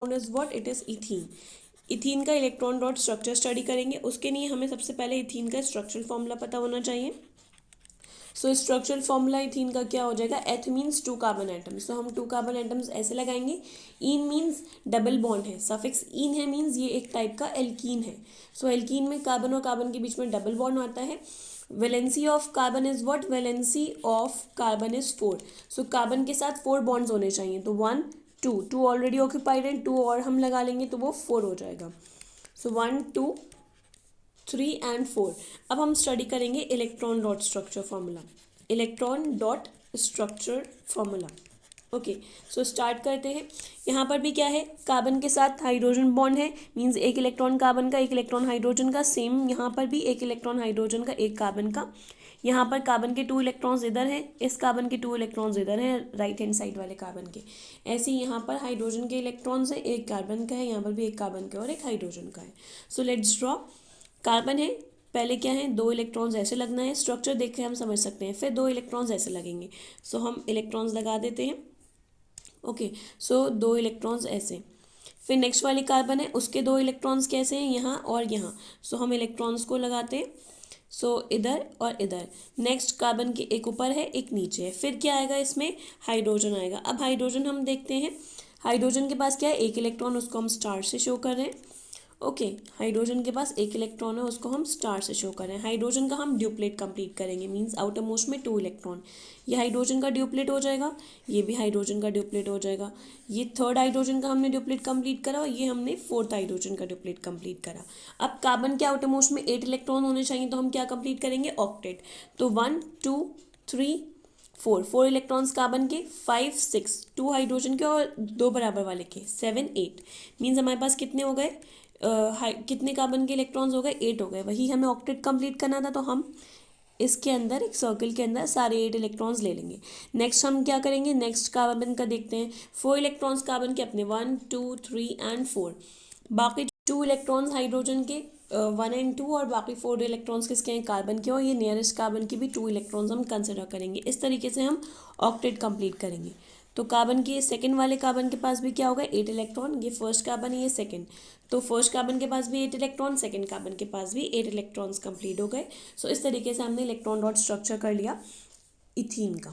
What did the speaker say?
Is what, it is ethene. Ethene का electron dot structure study करेंगे। उसके लिए हमें सबसे पहले इथीन का स्ट्रक्चरल फॉर्मूला पता होना चाहिए। सो स्ट्रक्चरल फॉर्मूला इथीन का क्या हो जाएगा, एथ मीन्स 2 कार्बन एटम्स। तो हम 2 कार्बन एटम्स ऐसे लगाएंगे। इन मीन्स डबल बॉन्ड है, सफिक्स इन है मीन्स ये एक टाइप का एल्कीन है। सो एल्कीन में कार्बन और कार्बन के बीच में डबल बॉन्ड आता है। Valency of carbon is what, valency of carbon is 4। So carbon के साथ 4 बॉन्ड्स होने चाहिए। तो 1 2 2 ऑलरेडी ऑक्यूपाइड है, 2 और हम लगा लेंगे तो वो 4 हो जाएगा। सो 1 2 3 एंड 4। अब हम स्टडी करेंगे electron dot structure formula. Electron dot structure formula. Okay, so start करते हैं। यहाँ पर भी क्या है, कार्बन के साथ हाइड्रोजन बॉन्ड है, मीन्स एक इलेक्ट्रॉन कार्बन का एक इलेक्ट्रॉन हाइड्रोजन का। सेम यहाँ पर भी एक इलेक्ट्रॉन हाइड्रोजन का एक कार्बन का। यहाँ पर कार्बन के 2 इलेक्ट्रॉन्स इधर हैं, इस कार्बन के 2 इलेक्ट्रॉन्स इधर हैं, राइट हैंड साइड वाले कार्बन के। ऐसे ही यहाँ पर हाइड्रोजन के इलेक्ट्रॉन्स हैं, एक कार्बन का है, यहाँ पर भी एक कार्बन का और एक हाइड्रोजन का है। So let's draw. कार्बन है, पहले क्या है, 2 इलेक्ट्रॉन्स ऐसे लगना है। स्ट्रक्चर देख के हम समझ सकते हैं। फिर 2 इलेक्ट्रॉन्स ऐसे लगेंगे। सो हम इलेक्ट्रॉन्स लगा देते हैं। ओके, सो 2 इलेक्ट्रॉन्स ऐसे। फिर नेक्स्ट वाली कार्बन है, उसके 2 इलेक्ट्रॉन्स कैसे हैं, यहाँ और यहाँ। सो हम इलेक्ट्रॉन्स को लगाते हैं। सो इधर और इधर। नेक्स्ट कार्बन के एक ऊपर है एक नीचे है। फिर क्या आएगा, इसमें हाइड्रोजन आएगा। अब हाइड्रोजन हम देखते हैं। हाइड्रोजन के पास क्या है, एक इलेक्ट्रॉन, उसको हम स्टार से शो कर रहे हैं। ओके, हाइड्रोजन के पास एक इलेक्ट्रॉन है, उसको हम स्टार से शो कर रहे हैं। हाइड्रोजन का हम ड्यूप्लेट कंप्लीट करेंगे, मींस आउटर मोस्ट में 2 इलेक्ट्रॉन। ये हाइड्रोजन का ड्यूप्लेट हो जाएगा, ये भी हाइड्रोजन का ड्यूप्लेट हो जाएगा। ये 3rd हाइड्रोजन का हमने ड्यूप्लेट कंप्लीट करा और ये हमने 4th हाइड्रोजन का ड्यूप्लेट कंप्लीट करा। अब कार्बन के आउटर मोस्ट में 8 इलेक्ट्रॉन होने चाहिए, तो हम क्या कंप्लीट करेंगे, ऑक्टेट। तो 1 2 3 4 इलेक्ट्रॉन्स कार्बन के, 5 6 2 हाइड्रोजन के और 2 बराबर वाले के, 7 8। मीन्स हमारे पास कितने हो गए, कितने कार्बन के इलेक्ट्रॉन्स हो गए, 8 हो गए। वही हमें ऑक्टेट कंप्लीट करना था, तो हम इसके अंदर एक सर्कल के अंदर सारे 8 इलेक्ट्रॉन्स ले लेंगे। नेक्स्ट हम क्या करेंगे, नेक्स्ट कार्बन का देखते हैं। 4 इलेक्ट्रॉन्स कार्बन के अपने, 1 2 3 एंड 4। बाकी 2 इलेक्ट्रॉन्स हाइड्रोजन के 1 एंड 2, और बाकी 4 इलेक्ट्रॉन्स किसके हैं, कार्बन के। और ये नियरेस्ट कार्बन के भी 2 इलेक्ट्रॉन्स हम कंसिडर करेंगे। इस तरीके से हम ऑक्टेट कंप्लीट करेंगे। तो कार्बन के सेकंड वाले कार्बन के पास भी क्या होगा, 8 इलेक्ट्रॉन। ये फर्स्ट कार्बन है, ये सेकंड। तो फर्स्ट कार्बन के पास भी 8 इलेक्ट्रॉन, सेकंड कार्बन के पास भी 8 इलेक्ट्रॉन्स कंप्लीट हो गए। सो इस तरीके से हमने इलेक्ट्रॉन डॉट स्ट्रक्चर कर लिया इथीन का।